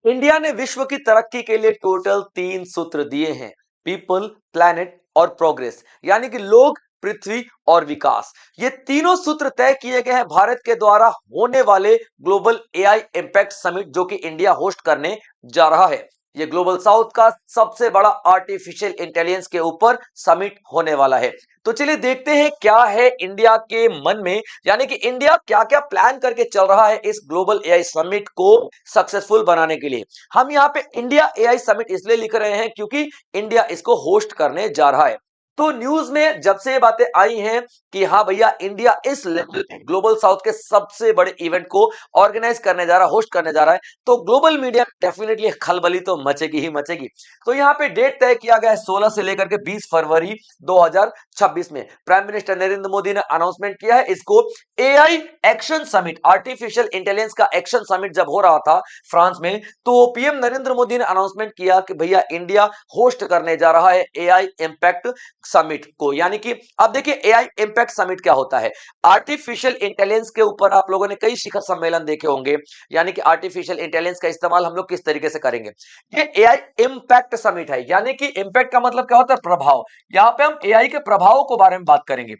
India ने विश्व की तरक्की के लिए टोटल 3 सूत्र दिए हैं। पीपल, प्लैनेट और प्रोग्रेस, यानी कि लोग, पृथ्वी और विकास। ये तीनों सूत्र तय किए गए हैं भारत के द्वारा होने वाले ग्लोबल एआई इंपैक्ट समिट, जो कि इंडिया होस्ट करने जा रहा है। ये ग्लोबल साउथ का सबसे बड़ा आर्टिफिशियल इंटेलिजेंस के ऊपर समिट होने वाला है। तो चलिए देखते हैं क्या है इंडिया के मन में, यानी कि इंडिया क्या क्या प्लान करके चल रहा है इस ग्लोबल एआई समिट को सक्सेसफुल बनाने के लिए। हम यहाँ पे इंडिया एआई समिट इसलिए लिख रहे हैं क्योंकि इंडिया इसको होस्ट करने जा रहा है। तो न्यूज में जब से ये बातें आई हैं कि हाँ भैया इंडिया इस ग्लोबल साउथ के सबसे बड़े इवेंट को ऑर्गेनाइज करने जा रहा है, होस्ट करने जा रहा है, तो ग्लोबल मीडिया डेफिनेटली खलबली तो मचेगी ही मचेगी। तो यहाँ पे डेट तय किया गया है 16 से लेकर के 20 फरवरी 2026 में। प्राइम मिनिस्टर नरेंद्र मोदी ने अनाउंसमेंट किया है इसको AI action summit, artificial intelligence का एक्शन समिट जब हो रहा था फ्रांस में, तो पीएम नरेंद्र मोदी ने अनाउंसमेंट किया कि भैया इंडिया होस्ट करने जा रहा है एआई इंपैक्ट समिट को। यानी कि अब देखिए एआई इंपैक्ट समिट क्या होता है। आर्टिफिशियल इंटेलिजेंस के ऊपर आप लोगों ने कई शिखर सम्मेलन देखे होंगे, यानी कि आर्टिफिशियल इंटेलिजेंस का इस्तेमाल हम लोग किस तरीके से करेंगे। ये एआई इंपैक्ट समिट है, यानी कि इंपैक्ट का मतलब क्या होता है, प्रभाव। यहां पे हम एआई के प्रभाव को बारे में बात करेंगे।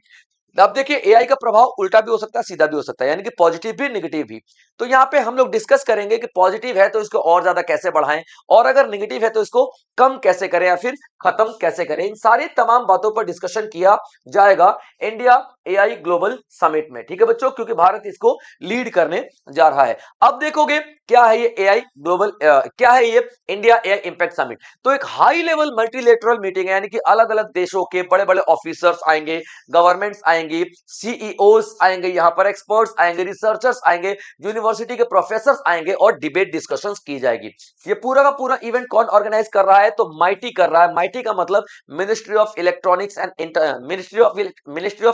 अब देखिए एआई का प्रभाव उल्टा भी हो सकता है, सीधा भी हो सकता है, यानी कि पॉजिटिव भी नेगेटिव भी। तो यहाँ पे हम लोग डिस्कस करेंगे कि पॉजिटिव है तो इसको और ज्यादा कैसे बढ़ाएं, और अगर नेगेटिव है तो इसको कम कैसे करें या फिर खत्म कैसे करें। इन सारी तमाम बातों पर डिस्कशन किया जाएगा इंडिया एआई ग्लोबल समिट में, ठीक है बच्चों, क्योंकि भारत इसको लीड करने जा रहा है। अब देखोगे क्या है ये एआई ग्लोबल, क्या है ये इंडिया एआई इंपैक्ट समिट। तो एक हाई लेवल मल्टीलेटरल मीटिंग है, यानी कि अलग अलग देशों के बड़े बड़े ऑफिसर्स आएंगे, गवर्नमेंट्स आएंगी, सीईओस आएंगे, यहां पर एक्सपर्ट्स आएंगे, रिसर्चर्स आएंगे, यूनिवर्सिटी के प्रोफेसर्स आएंगे और डिबेट डिस्कशंस की जाएगी। ये पूरा का पूरा इवेंट कौन ऑर्गेनाइज कर रहा है, तो माइटी कर रहा है। माइटी का मतलब ministry of electronics and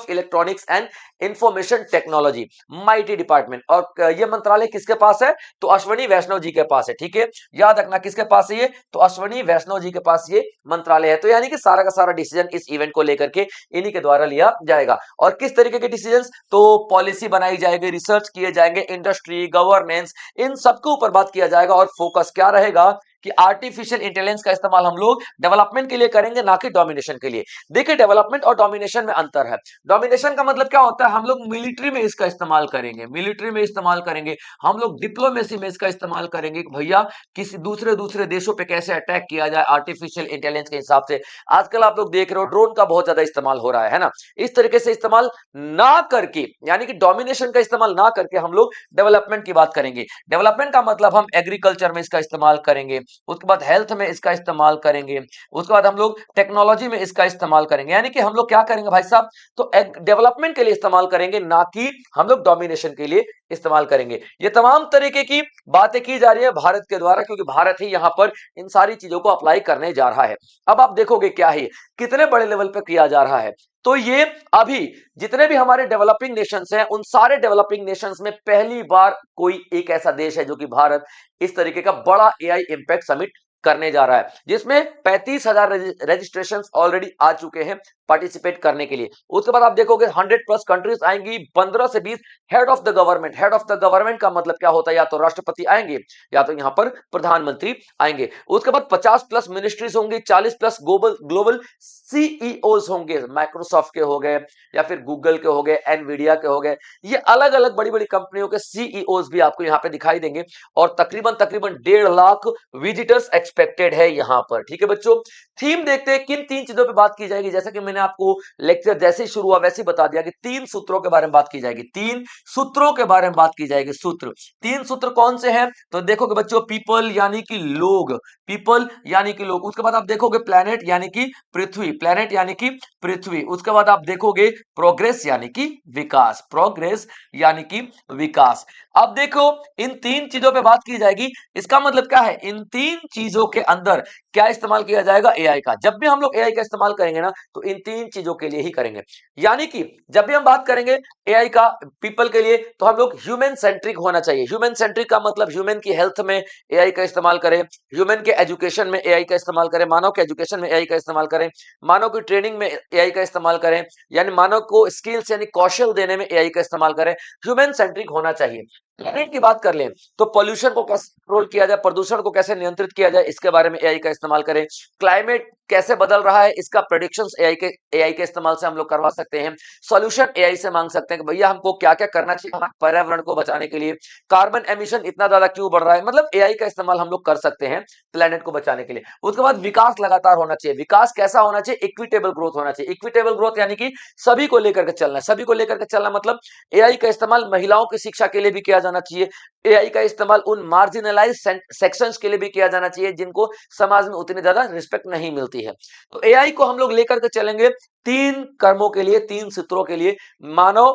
electronics and information technology, mighty department. और ये मंत्रालय किसके पास है, तो अश्वनी वैष्णव जी के पास है, ठीक है, याद रखना किसके पास है ये, तो अश्वनी वैष्णव जी के पास ये मंत्रालय है। तो यानी कि सारा का सारा डिसीजन इस इवेंट को लेकर के इन्हीं के द्वारा लिया जाएगा। और किस तरीके के डिसीजंस, तो पॉलिसी बनाई जाएगी, रिसर्च किए जाएंगे, इंडस्ट्री, गवर्नेंस, इन सबके ऊपर बात किया जाएगा। और फोकस क्या रहेगा कि आर्टिफिशियल इंटेलिजेंस का इस्तेमाल हम लोग डेवलपमेंट के लिए करेंगे, ना कि डोमिनेशन के लिए। देखिए डेवलपमेंट और डोमिनेशन में अंतर है। डोमिनेशन का मतलब क्या होता है, हम लोग मिलिट्री में इसका इस्तेमाल करेंगे, मिलिट्री में इस्तेमाल करेंगे, हम लोग डिप्लोमेसी में इसका इस्तेमाल करेंगे कि भैया किसी दूसरे दूसरे देशों पे कैसे अटैक किया जाए आर्टिफिशियल इंटेलिजेंस के हिसाब से। आजकल आप लोग देख रहे हो ड्रोन का बहुत ज्यादा इस्तेमाल हो रहा है ना। इस तरीके से इस्तेमाल ना करके, यानी कि डोमिनेशन का इस्तेमाल ना करके हम लोग डेवलपमेंट की बात करेंगे। डेवलपमेंट का मतलब हम एग्रीकल्चर में इसका इस्तेमाल करेंगे, उसके बाद हेल्थ में इसका इस्तेमाल करेंगे, उसके बाद हम लोग टेक्नोलॉजी में इसका इस्तेमाल करेंगे। यानी कि हम लोग क्या करेंगे भाई साहब, तो डेवलपमेंट के लिए इस्तेमाल करेंगे, ना कि हम लोग डोमिनेशन के लिए इस्तेमाल करेंगे। ये तमाम तरीके की बातें की जा रही है भारत के द्वारा, क्योंकि भारत ही यहां पर इन सारी चीजों को अप्लाई करने जा रहा है। अब आप देखोगे क्या है, कितने बड़े लेवल पे किया जा रहा है। तो ये अभी जितने भी हमारे डेवलपिंग नेशंस हैं, उन सारे डेवलपिंग नेशंस में पहली बार कोई एक ऐसा देश है जो कि भारत इस तरीके का बड़ा एआई इंपैक्ट समिट करने जा रहा है, जिसमें 35,000 रजिस्ट्रेशन ऑलरेडी आ चुके हैं पार्टिसिपेट करने के लिए। उसके बाद आप देखोगे 100+ कंट्रीज आएंगी, 15 से 20 head of the government. Head of the government का मतलब क्या होता है, या तो राष्ट्रपति आएंगे या तो यहां पर प्रधानमंत्री आएंगे। उसके बाद 50+ मिनिस्ट्रीज होंगी, 40+ ग्लोबल ग्लोबल सीईओज होंगे, माइक्रोसॉफ्ट के हो गए या फिर गूगल के हो गए, एनवीडिया के हो गए, ये अलग अलग बड़ी बड़ी कंपनियों के सीईओज भी आपको यहां पे दिखाई देंगे। और तकरीबन तकरीबन 1.5 लाख विजिटर्स एक्सपेक्टेड है यहां पर, ठीक है बच्चों। थीम देखते हैं किन 3 चीजों पे बात की जाएगी। जैसे कि मैंने आपको लेक्चर जैसे ही शुरू हुआ वैसे ही बता दिया कि 3 सूत्रों के बारे में बात की जाएगी, 3 सूत्रों के बारे में बात की जाएगी। सूत्र, 3 सूत्र कौन से हैं, तो देखोगे बच्चों, पीपल यानी कि लोग, पीपल यानी कि लोग। उसके बाद आप देखोगे प्लैनेट यानी कि पृथ्वी, प्लैनेट यानी कि पृथ्वी। उसके बाद आप देखोगे प्रोग्रेस यानी कि विकास, प्रोग्रेस यानी कि विकास। अब देखो इन 3 चीजों पे बात की जाएगी। इसका मतलब क्या है, इन 3 चीजों के अंदर क्या इस्तेमाल किया जाएगा, एआई का। जब भी हम लोग एआई का इस्तेमाल करेंगे ना, तो इन 3 चीजों के लिए ही करेंगे। यानी कि जब भी हम बात करेंगे एआई का पीपल के लिए, तो हम लोग ह्यूमन सेंट्रिक होना चाहिए। ह्यूमन सेंट्रिक का मतलब ह्यूमन की हेल्थ में एआई का इस्तेमाल करें, ह्यूमन के एजुकेशन में एआई का इस्तेमाल करें, मानव के एजुकेशन में एआई का इस्तेमाल करें, मानव की ट्रेनिंग में एआई का इस्तेमाल करें, यानी मानव को स्किल्स यानी कौशल देने में एआई का इस्तेमाल करें। ह्यूमन सेंट्रिक होना चाहिए। प्लेनेट की बात कर लें तो पोल्यूशन को कैसे कंट्रोल किया जाए, प्रदूषण को कैसे नियंत्रित किया जाए, इसके बारे में एआई का इस्तेमाल करें। क्लाइमेट कैसे बदल रहा है, इसका प्रेडिक्शंस एआई के इस्तेमाल से हम लोग करवा सकते हैं। सॉल्यूशन एआई से मांग सकते हैं कि भैया हमको क्या क्या करना चाहिए हमारे पर्यावरण को बचाने के लिए, कार्बन एमिशन इतना ज्यादा क्यों बढ़ रहा है, मतलब एआई का इस्तेमाल हम लोग कर सकते हैं प्लेनेट को बचाने के लिए। उसके बाद विकास लगातार होना चाहिए। विकास कैसा होना चाहिए, इक्विटेबल ग्रोथ होना चाहिए। इक्विटेबल ग्रोथ यानी कि सभी को लेकर के चलना है। सभी को लेकर के चलना मतलब एआई का इस्तेमाल महिलाओं की शिक्षा के लिए भी किया जाना चाहिए। एआई का इस्तेमाल उन मार्जिनलाइज सेक्शंस के लिए भी किया जाना चाहिए जिनको समाज में उतनी ज्यादा रिस्पेक्ट नहीं मिलती है। तो एआई को हम लोग लेकर के चलेंगे तीन कर्मों के लिए, तीन सूत्रों के लिए, मानव,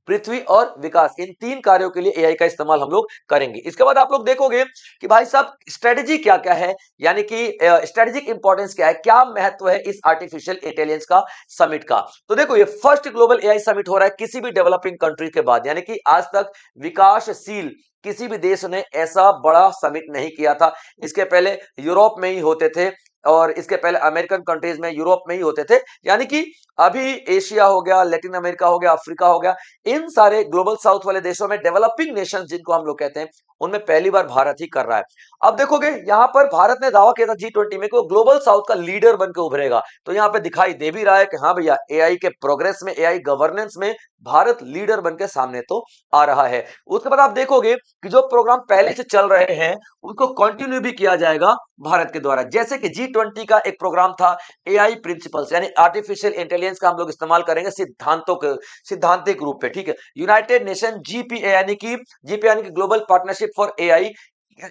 पृथ्वी और विकास, इन तीन कार्यों के लिए एआई का इस्तेमाल हम लोग करेंगे। इसके बाद आप लोग देखोगे कि भाई साहब स्ट्रेटेजी क्या क्या है, यानी कि स्ट्रेटेजिक इंपॉर्टेंस क्या है, क्या महत्व है इस आर्टिफिशियल इंटेलिजेंस का समिट का। तो देखो ये फर्स्ट ग्लोबल एआई समिट हो रहा है किसी भी डेवलपिंग कंट्री के बाद, यानी कि आज तक विकासशील किसी भी देश ने ऐसा बड़ा समिट नहीं किया था। इसके पहले यूरोप में ही होते थे और इसके पहले अमेरिकन कंट्रीज में, यूरोप में ही होते थे, यानी कि अभी एशिया हो गया, लैटिन अमेरिका हो गया, अफ्रीका हो गया, इन सारे ग्लोबल साउथ वाले देशों में, डेवलपिंग नेशन जिनको हम लोग कहते हैं, उनमें पहली बार भारत ही कर रहा है। अब देखोगे यहां पर भारत ने दावा किया था G20 में कि वो ग्लोबल साउथ का लीडर बनकर उभरेगा, तो यहां पे दिखाई दे भी रहा है कि हाँ भैया एआई के प्रोग्रेस में, एआई गवर्नेंस में भारत लीडर बनकर सामने तो आ रहा है। उसके बाद आप देखोगे कि जो प्रोग्राम पहले से चल रहे हैं उनको कंटिन्यू भी किया जाएगा भारत के द्वारा, जैसे कि G20 का एक प्रोग्राम था एआई प्रिंसिपल्स, यानी आर्टिफिशियल इंटेलिजेंस का हम लोग इस्तेमाल करेंगे सिद्धांतों के, सिद्धांतिक रूप पे, ठीक है। यूनाइटेड नेशन जीपीए यानी कि global partnership for AI,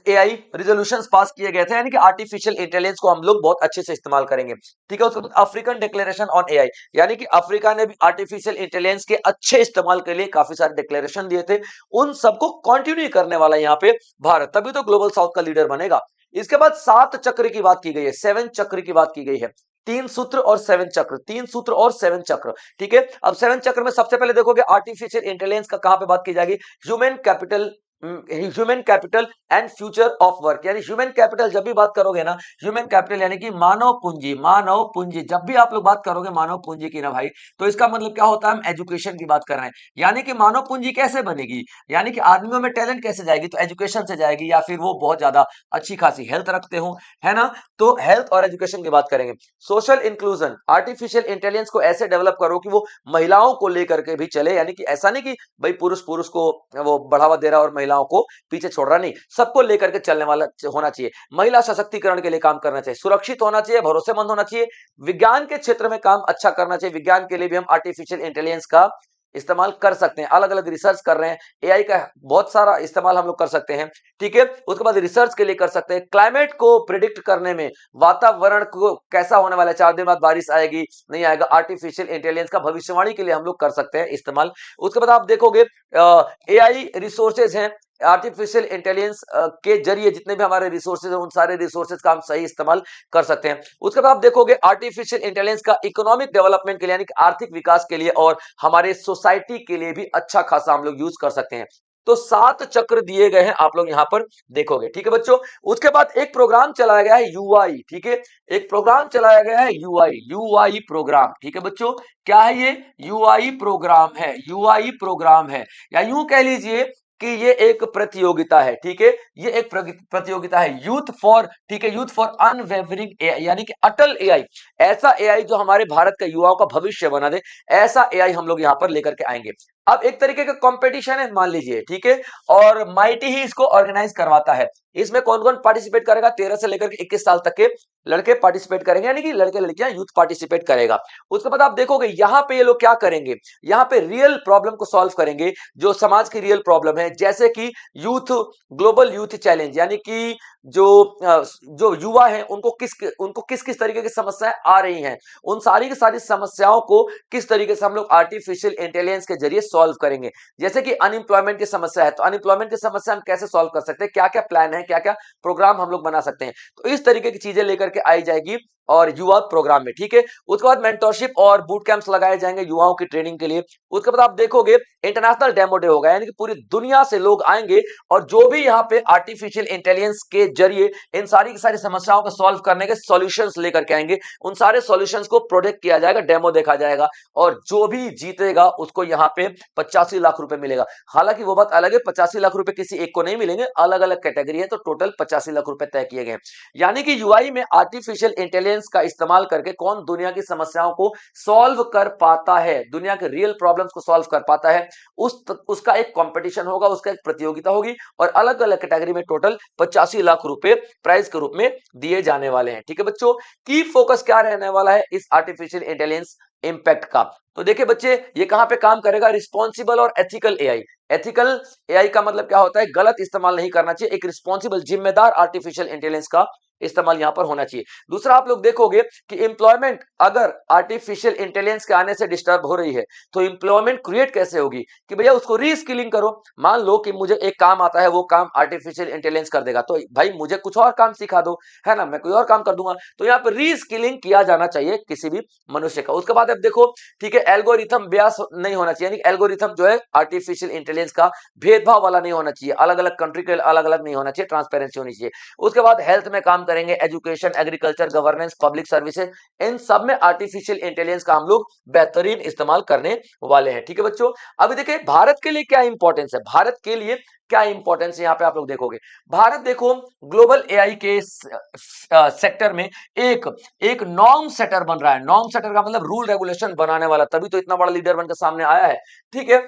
AI resolutions pass किए गए थे, यानी कि आर्टिफिशियल इंटेलिजेंस को हम लोग बहुत अच्छे से इस्तेमाल करेंगे, ठीक है। उसके बाद अफ्रीकन डिक्लेरेशन ऑन एआई, यानी कि अफ्रीका ने भी आर्टिफिशियल इंटेलिजेंस के अच्छे इस्तेमाल के लिए काफी सारे डिक्लेरेशन दिए थे, उन सबको कंटिन्यू करने वाला यहाँ पे भारत, तभी तो ग्लोबल साउथ का लीडर बनेगा। इसके बाद 7 चक्र की बात की गई है, 7 चक्र की बात की गई है, तीन सूत्र और 7 चक्र, 3 सूत्र और 7 चक्र, ठीक है। अब 7 चक्र में सबसे पहले देखोगे आर्टिफिशियल इंटेलिजेंस का कहां पे बात की जाएगी, human capital, human capital and future of work, यानी ह्यूमन कैपिटल जब भी बात करोगे ना, ह्यूमन कैपिटल यानी कि मानव पूंजी, मानव पूंजी, जब भी आप लोग बात करोगे मानव पूंजी की ना भाई, तो इसका मतलब क्या होता है, हम एजुकेशन की बात कर रहे हैं। यानी कि मानव पूंजी कैसे बनेगी, यानी कि आदमियों में टैलेंट कैसे जाएगी, तो एजुकेशन से जाएगी, या फिर वो बहुत ज्यादा अच्छी खासी हेल्थ रखते हो, है ना, तो हेल्थ और एजुकेशन की बात करेंगे। सोशल इंक्लूजन, आर्टिफिशियल इंटेलिजेंस को ऐसे डेवलप करो कि वो महिलाओं को लेकर के भी चले, यानी कि ऐसा नहीं कि भाई पुरुष पुरुष को वो बढ़ावा दे रहा है और महिलाओं को पीछे छोड़ रहा, नहीं, सबको लेकर के चलने वाला होना चाहिए। महिला सशक्तिकरण के लिए काम करना चाहिए, सुरक्षित होना चाहिए, भरोसेमंद होना चाहिए, विज्ञान के क्षेत्र में काम अच्छा करना चाहिए। विज्ञान के लिए भी हम आर्टिफिशियल इंटेलिजेंस का इस्तेमाल कर सकते हैं, अलग अलग रिसर्च कर रहे हैं, एआई का बहुत सारा इस्तेमाल हम लोग कर सकते हैं, ठीक है। उसके बाद रिसर्च के लिए कर सकते हैं, क्लाइमेट को प्रिडिक्ट करने में, वातावरण को कैसा होने वाला है, 4 दिन बाद बारिश आएगी नहीं आएगा, आर्टिफिशियल इंटेलिजेंस का भविष्यवाणी के लिए हम लोग कर सकते हैं इस्तेमाल। उसके बाद आप देखोगे एआई रिसोर्सेज हैं, आर्टिफिशियल इंटेलिजेंस के जरिए जितने भी हमारे रिसोर्सेज हैं उन सारे रिसोर्सेज का हम सही इस्तेमाल कर सकते हैं। उसके बाद आप देखोगे आर्टिफिशियल इंटेलिजेंस का इकोनॉमिक डेवलपमेंट के लिए, यानी कि आर्थिक विकास के लिए और हमारे सोसाइटी के लिए भी अच्छा खासा हम लोग यूज कर सकते हैं। तो 7 चक्र दिए गए हैं, आप लोग यहां पर देखोगे, ठीक है बच्चों। उसके बाद एक प्रोग्राम चलाया गया है यूआई, ठीक है, एक प्रोग्राम चलाया गया है यूआई, यूआई प्रोग्राम, ठीक है बच्चों। क्या है ये, यूआई प्रोग्राम है, यूआई प्रोग्राम है, या यूं कह लीजिए कि ये एक प्रतियोगिता है, ठीक है, ये एक प्रतियोगिता है यूथ फॉर, ठीक है, यूथ फॉर अनवेवरिंग एआई, यानी कि अटल एआई, ऐसा एआई जो हमारे भारत का युवाओं का भविष्य बना दे, ऐसा एआई हम लोग यहां पर लेकर के आएंगे। अब एक तरीके का कंपटीशन है मान लीजिए, ठीक है, और माइटी ही इसको ऑर्गेनाइज करवाता है। इसमें कौन कौन पार्टिसिपेट करेगा, 13 से लेकर के 21 साल तक के लड़के पार्टिसिपेट करेंगे, यानी कि लड़के लड़कियां यूथ पार्टिसिपेट करेगा। उसके बाद आप देखोगे यहां पे ये लोग क्या करेंगे, यहां पे रियल प्रॉब्लम को सॉल्व करेंगे, जो समाज की रियल प्रॉब्लम है, जैसे कि यूथ, ग्लोबल यूथ चैलेंज, यानी कि जो युवा है उनको किस किस तरीके की समस्याएं आ रही हैं, उन सारी की सारी समस्याओं को किस तरीके से हम लोग आर्टिफिशियल इंटेलिजेंस के जरिए सॉल्व करेंगे। जैसे कि अनएम्प्लॉयमेंट की समस्या है, तो अनएम्प्लॉयमेंट की समस्या हम कैसे सॉल्व कर सकते हैं, क्या क्या प्लान है, क्या क्या प्रोग्राम हम लोग बना सकते हैं, तो इस तरीके की चीजें लेकर के आई जाएगी और युवा प्रोग्राम में, ठीक है। उसके बाद मेंटरशिप और बूट कैंप्स लगाए जाएंगे युवाओं की ट्रेनिंग के लिए। उसके बाद आप देखोगे इंटरनेशनल डेमो डे होगा, यानी कि पूरी दुनिया से लोग आएंगे और जो भी यहाँ पे आर्टिफिशियल इंटेलिजेंस के जरिए इन सारी की सारी समस्याओं को सॉल्व करने के सॉल्यूशंस लेकर के आएंगे, उन सारे सॉल्यूशंस को प्रोजेक्ट किया जाएगा, डेमो देखा जाएगा, और जो भी जीतेगा उसको यहाँ पे 85 लाख रुपए मिलेगा। हालांकि वो बात अलग है, 85 लाख रुपए किसी एक को नहीं मिलेंगे, अलग अलग कैटेगरी है, तो टोटल 85 लाख रुपए तय किए गए। यानी कि यूआई में आर्टिफिशियल इंटेलिजेंस का इस्तेमाल करके कौन दुनिया की समस्याओं को सॉल्व कर पाता है, दुनिया के रियल प्रॉब्लम्स को सॉल्व कर पाता है, उसका एक कंपटीशन होगा, उसका एक प्रतियोगिता होगी, और अलग अलग कैटेगरी में टोटल 85 लाख रुपए प्राइज के रूप में दिए जाने वाले हैं, ठीक है बच्चों। की फोकस क्या रहने वाला है इस आर्टिफिशियल इंटेलिजेंस इंपैक्ट का, तो देखिए बच्चे ये कहां पे काम करेगा, रिस्पॉन्सिबल और एथिकल एआई। एथिकल एआई का मतलब क्या होता है, गलत इस्तेमाल नहीं करना चाहिए, एक रिस्पॉन्सिबल जिम्मेदार आर्टिफिशियल इंटेलिजेंस का इस्तेमाल यहां पर होना चाहिए। दूसरा आप लोग देखोगे कि एम्प्लॉयमेंट अगर आर्टिफिशियल इंटेलिजेंस के आने से डिस्टर्ब हो रही है तो एम्प्लॉयमेंट क्रिएट कैसे होगी, कि भैया उसको रीस्किलिंग करो। मान लो कि मुझे एक काम आता है, वो काम आर्टिफिशियल इंटेलिजेंस कर देगा, तो भाई मुझे कुछ और काम सिखा दो, है ना, मैं कोई और काम कर दूंगा। तो यहाँ पर रीस्किलिंग किया जाना चाहिए किसी भी मनुष्य का। उसके बाद आप देखो, ठीक है, एल्गोरिथम बियास नहीं होना चाहिए, यानी एल्गोरिथम जो है आर्टिफिशियल इंटेलिजेंस का भेदभाव वाला नहीं होना चाहिए, अलग अलग कंट्री के अलग अलग नहीं होना चाहिए, ट्रांसपेरेंसी होनी चाहिए। उसके बाद हेल्थ में काम करेंगे, education, agriculture, governance, public services, इन सब में आर्टिफिशियल इंटेलिजेंस का हम लोग बेहतरीन इस्तेमाल करने वाले हैं, ठीक है बच्चों। अभी देखिए भारत के लिए क्या इंपॉर्टेंस है, भारत के लिए क्या इंपॉर्टेंस है, यहां पे आप लोग देखोगे भारत देखो ग्लोबल एआई के सेक्टर में एक एक नॉर्म सेटर बन रहा है। नॉर्म सेटर का मतलब रूल रेगुलेशन बनाने वाला, तभी तो इतना बड़ा लीडर बनकर सामने आया है, ठीक है।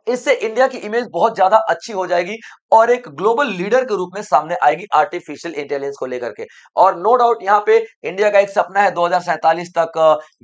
इससे इंडिया की इमेज बहुत ज्यादा अच्छी हो जाएगी और एक ग्लोबल लीडर के रूप में सामने आएगी आर्टिफिशियल इंटेलिजेंस को लेकर के। और नो डाउट यहाँ पे इंडिया का एक सपना है 2047 तक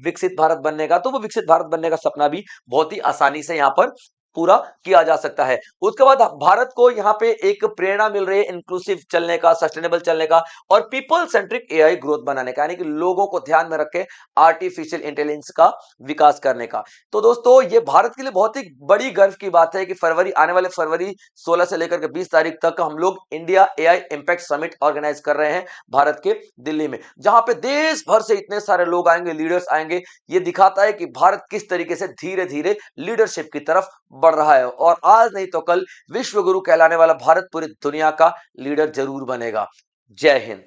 विकसित भारत बनने का, तो वो विकसित भारत बनने का सपना भी बहुत ही आसानी से यहाँ पर पूरा किया जा सकता है। उसके बाद भारत को यहाँ पे एक प्रेरणा मिल रही है इंक्लूसिव चलने का, सस्टेनेबल चलने का, और पीपल सेंट्रिक एआई ग्रोथ बनाने का, यानी कि लोगों को ध्यान में रख के आर्टिफिशियल इंटेलिजेंस का विकास करने का। तो दोस्तों ये भारत के लिए बहुत ही बड़ी गर्व की बात है कि आने वाले फरवरी 16 से लेकर के 20 तारीख तक हम लोग India AI impact summit organise कर रहे हैं भारत के दिल्ली में, जहां पे देश भर से इतने सारे लोग आएंगे, लीडर्स आएंगे। ये दिखाता है कि भारत किस तरीके से धीरे धीरे लीडरशिप की तरफ बढ़ रहा है, और आज नहीं तो कल विश्व गुरु कहलाने वाला भारत पूरी दुनिया का लीडर जरूर बनेगा। जय हिंद।